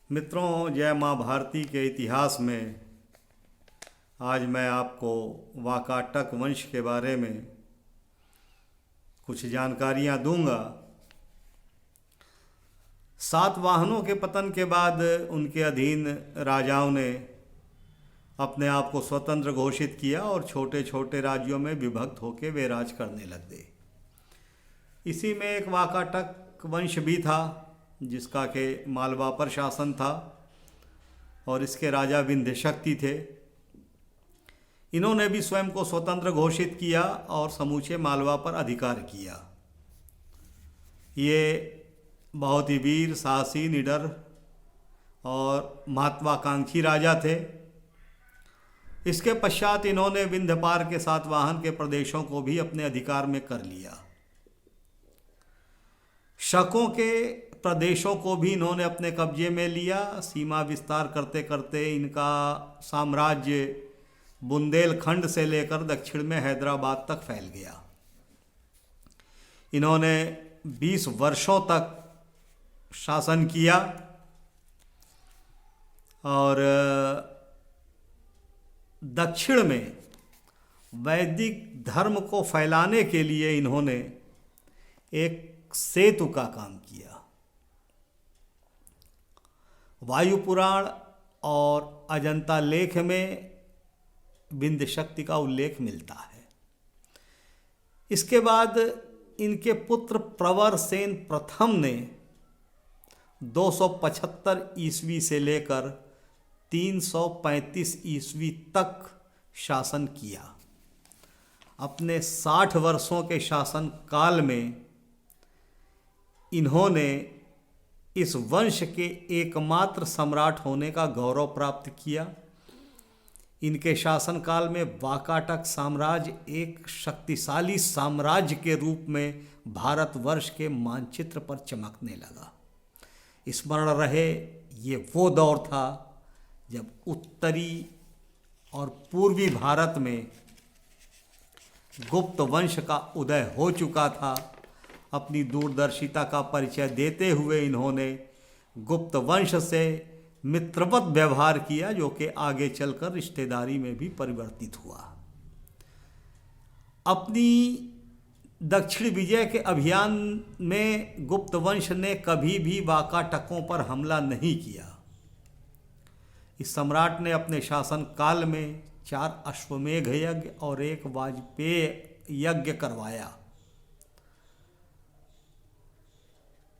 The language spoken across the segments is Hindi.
मित्रों, जय माँ भारती के इतिहास में आज मैं आपको वाकाटक वंश के बारे में कुछ जानकारियाँ दूंगा। सातवाहनों के पतन के बाद उनके अधीन राजाओं ने अपने आप को स्वतंत्र घोषित किया और छोटे छोटे राज्यों में विभक्त होकर वे राज करने लग गए। इसी में एक वाकाटक वंश भी था जिसका के मालवा पर शासन था और इसके राजा विंध्यशक्ति थे। इन्होंने भी स्वयं को स्वतंत्र घोषित किया और समूचे मालवा पर अधिकार किया। ये बहुत ही वीर, साहसी, निडर और महत्वाकांक्षी राजा थे। इसके पश्चात इन्होंने विंध्य पार के सातवाहन के प्रदेशों को भी अपने अधिकार में कर लिया। शकों के प्रदेशों को भी इन्होंने अपने कब्जे में लिया। सीमा विस्तार करते करते इनका साम्राज्य बुंदेलखंड से लेकर दक्षिण में हैदराबाद तक फैल गया। इन्होंने 20 वर्षों तक शासन किया और दक्षिण में वैदिक धर्म को फैलाने के लिए इन्होंने एक सेतु का काम किया। वायु पुराण और अजंता लेख में विंध्य शक्ति का उल्लेख मिलता है। इसके बाद इनके पुत्र प्रवर सेन प्रथम ने 275 ईस्वी से लेकर 335 ईस्वी तक शासन किया। अपने 60 वर्षों के शासन काल में इन्होंने इस वंश के एकमात्र सम्राट होने का गौरव प्राप्त किया। इनके शासनकाल में वाकाटक साम्राज्य एक शक्तिशाली साम्राज्य के रूप में भारतवर्ष के मानचित्र पर चमकने लगा। स्मरण रहे, ये वो दौर था जब उत्तरी और पूर्वी भारत में गुप्त वंश का उदय हो चुका था। अपनी दूरदर्शिता का परिचय देते हुए इन्होंने गुप्त वंश से मित्रवत व्यवहार किया, जो कि आगे चलकर रिश्तेदारी में भी परिवर्तित हुआ। अपनी दक्षिण विजय के अभियान में गुप्त वंश ने कभी भी वाकाटकों पर हमला नहीं किया। इस सम्राट ने अपने शासन काल में 4 अश्वमेध यज्ञ और 1 वाजपेय यज्ञ करवाया।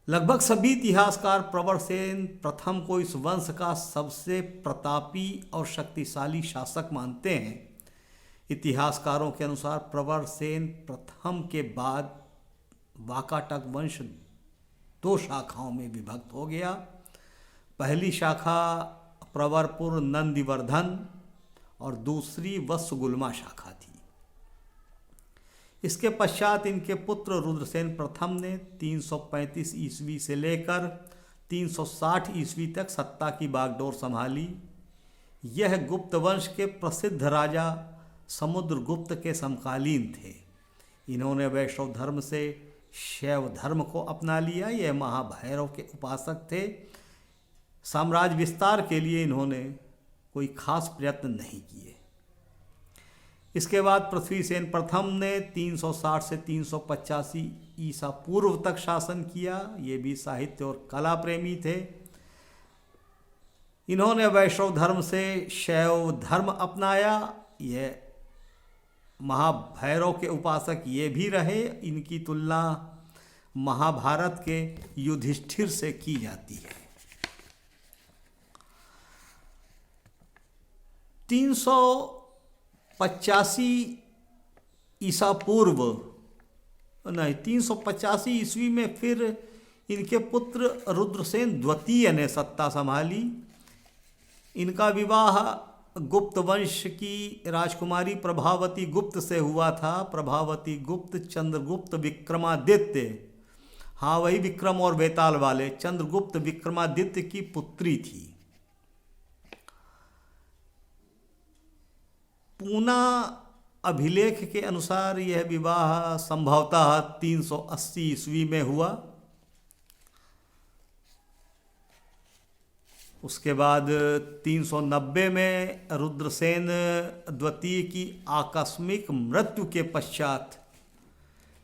लगभग सभी इतिहासकार प्रवर सेन प्रथम को इस वंश का सबसे प्रतापी और शक्तिशाली शासक मानते हैं। इतिहासकारों के अनुसार प्रवर सेन प्रथम के बाद वाकाटक वंश 2 शाखाओं में विभक्त हो गया। पहली शाखा प्रवरपुर नंदिवर्धन और दूसरी वत्सगुल्मा शाखा थी। इसके पश्चात इनके पुत्र रुद्रसेन प्रथम ने 335 ईस्वी से लेकर 360 ईस्वी तक सत्ता की बागडोर संभाली। यह गुप्त वंश के प्रसिद्ध राजा समुद्रगुप्त के समकालीन थे। इन्होंने वैष्णव धर्म से शैव धर्म को अपना लिया। यह महाभैरव के उपासक थे। साम्राज्य विस्तार के लिए इन्होंने कोई खास प्रयत्न नहीं किए। इसके बाद पृथ्वीसेन प्रथम ने 360 से 385 ईसा पूर्व तक शासन किया। ये भी साहित्य और कला प्रेमी थे। इन्होंने वैष्णव धर्म से शैव धर्म अपनाया। यह महाभैरव के उपासक ये भी रहे। इनकी तुलना महाभारत के युधिष्ठिर से की जाती है। 385 ईसा पूर्व नहीं 385 ईस्वी में फिर इनके पुत्र रुद्रसेन द्वितीय ने सत्ता संभाली। इनका विवाह गुप्त वंश की राजकुमारी प्रभावती गुप्त से हुआ था। प्रभावती गुप्त चंद्रगुप्त विक्रमादित्य, हाँ वही विक्रम और बेताल वाले चंद्रगुप्त विक्रमादित्य की पुत्री थी। पूना अभिलेख के अनुसार यह विवाह संभवतः 380 ईस्वी में हुआ। उसके बाद 390 में रुद्रसेन द्वितीय की आकस्मिक मृत्यु के पश्चात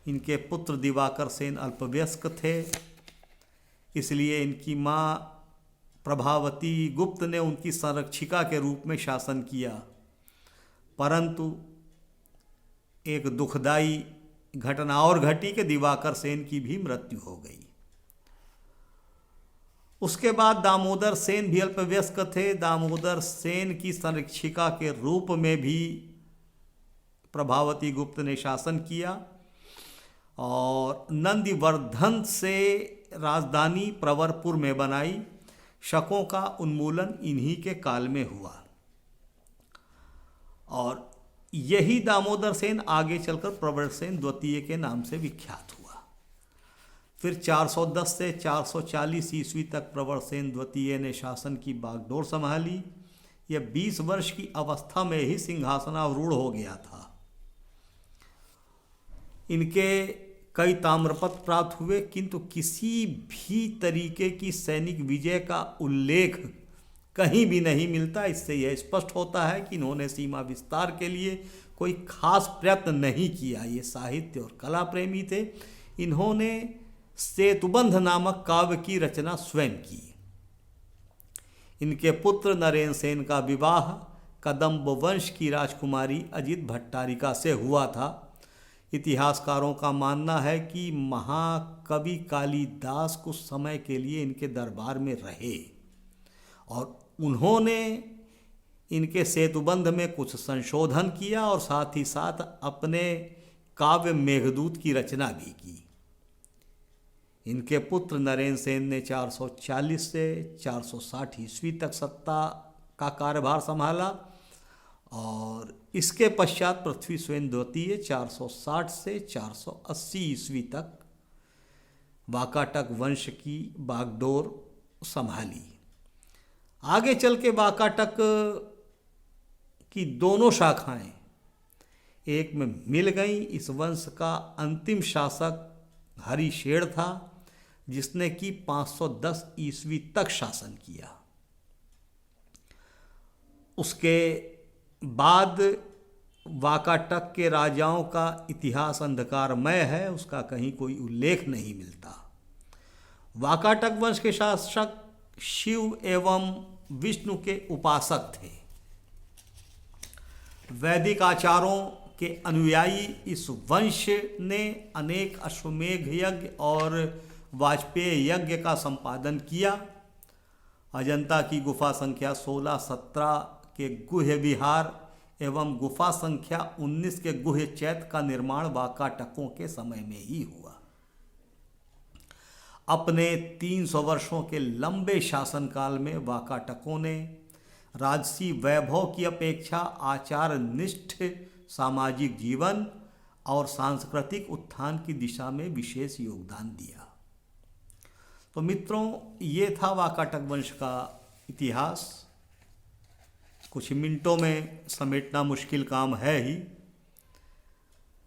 इनके पुत्र दिवाकर सेन अल्पवयस्क थे, इसलिए इनकी माँ प्रभावती गुप्त ने उनकी संरक्षिका के रूप में शासन किया। परंतु एक दुखदाई घटना और घटी कि दिवाकर सेन की भी मृत्यु हो गई। उसके बाद दामोदर सेन भी अल्पवयस्क थे। दामोदर सेन की संरक्षिका के रूप में भी प्रभावती गुप्त ने शासन किया और नंदीवर्धन से राजधानी प्रवरपुर में बनाई। शकों का उन्मूलन इन्हीं के काल में हुआ और यही दामोदर सेन आगे चलकर प्रवरसेन द्वितीय के नाम से विख्यात हुआ। फिर 410 से 440 ईस्वी तक प्रवरसेन द्वितीय ने शासन की बागडोर संभाली। यह 20 वर्ष की अवस्था में ही सिंहासनारूढ़ हो गया था। इनके कई ताम्रपत्र प्राप्त हुए, किंतु किसी भी तरीके की सैनिक विजय का उल्लेख कहीं भी नहीं मिलता। इससे यह स्पष्ट होता है कि इन्होंने सीमा विस्तार के लिए कोई खास प्रयत्न नहीं किया। ये साहित्य और कला प्रेमी थे। इन्होंने सेतुबंध नामक काव्य की रचना स्वयं की। इनके पुत्र नरेंद्र सेन का विवाह कदम्ब वंश की राजकुमारी अजित भट्टारिका से हुआ था। इतिहासकारों का मानना है कि महाकवि कालिदास कुछ समय के लिए इनके दरबार में रहे और उन्होंने इनके सेतुबंध में कुछ संशोधन किया और साथ ही साथ अपने काव्य मेघदूत की रचना भी की। इनके पुत्र नरेंद्र सेन ने 440 से 460 ईस्वी तक सत्ता का कार्यभार संभाला और इसके पश्चात पृथ्वीसेन द्वितीय 460 से 480 ईस्वी तक वाकाटक वंश की बागडोर संभाली। आगे चल के वाकाटक की दोनों शाखाएं एक में मिल गई। इस वंश का अंतिम शासक हरिशेर था, जिसने कि 510 ईस्वी तक शासन किया। उसके बाद वाकाटक के राजाओं का इतिहास अंधकारमय है, उसका कहीं कोई उल्लेख नहीं मिलता। वाकाटक वंश के शासक शिव एवं विष्णु के उपासक थे। वैदिक आचारों के अनुयायी इस वंश ने अनेक अश्वमेध यज्ञ और वाजपेय यज्ञ का संपादन किया। अजंता की गुफा संख्या 16-17 के गुह्य विहार एवं गुफा संख्या 19 के गुह्य चैत्य का निर्माण वाकाटकों के समय में ही हुआ। अपने 300 वर्षों के लंबे शासनकाल में वाकाटकों ने राजसी वैभव की अपेक्षा आचार निष्ठ सामाजिक जीवन और सांस्कृतिक उत्थान की दिशा में विशेष योगदान दिया। तो मित्रों, ये था वाकाटक वंश का इतिहास। कुछ मिनटों में समेटना मुश्किल काम है ही,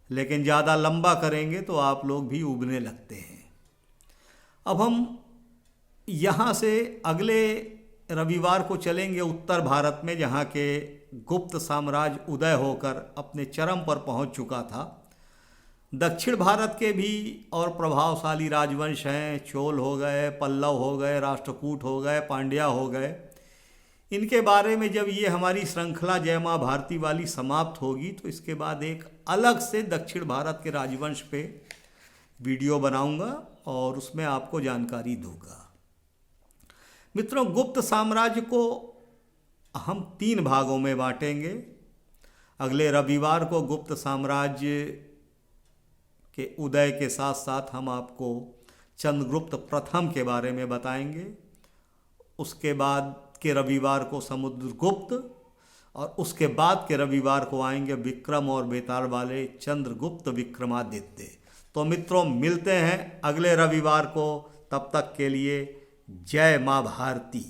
लेकिन ज़्यादा लंबा करेंगे तो आप लोग भी उबने लगते हैं। अब हम यहाँ से अगले रविवार को चलेंगे उत्तर भारत में, जहाँ के गुप्त साम्राज्य उदय होकर अपने चरम पर पहुँच चुका था। दक्षिण भारत के भी और प्रभावशाली राजवंश हैं। चोल हो गए, पल्लव हो गए, राष्ट्रकूट हो गए, पांड्या हो गए। इनके बारे में जब ये हमारी श्रृंखला जय माँ भारती वाली समाप्त होगी तो इसके बाद एक अलग से दक्षिण भारत के राजवंश पे वीडियो बनाऊंगा और उसमें आपको जानकारी दूंगा। मित्रों, गुप्त साम्राज्य को हम 3 भागों में बांटेंगे। अगले रविवार को गुप्त साम्राज्य के उदय के साथ साथ हम आपको चंद्रगुप्त प्रथम के बारे में बताएंगे। उसके बाद के रविवार को समुद्रगुप्त और उसके बाद के रविवार को आएंगे विक्रम और बेताल वाले चंद्रगुप्त विक्रमादित्य। तो मित्रों, मिलते हैं अगले रविवार को। तब तक के लिए जय माँ भारती।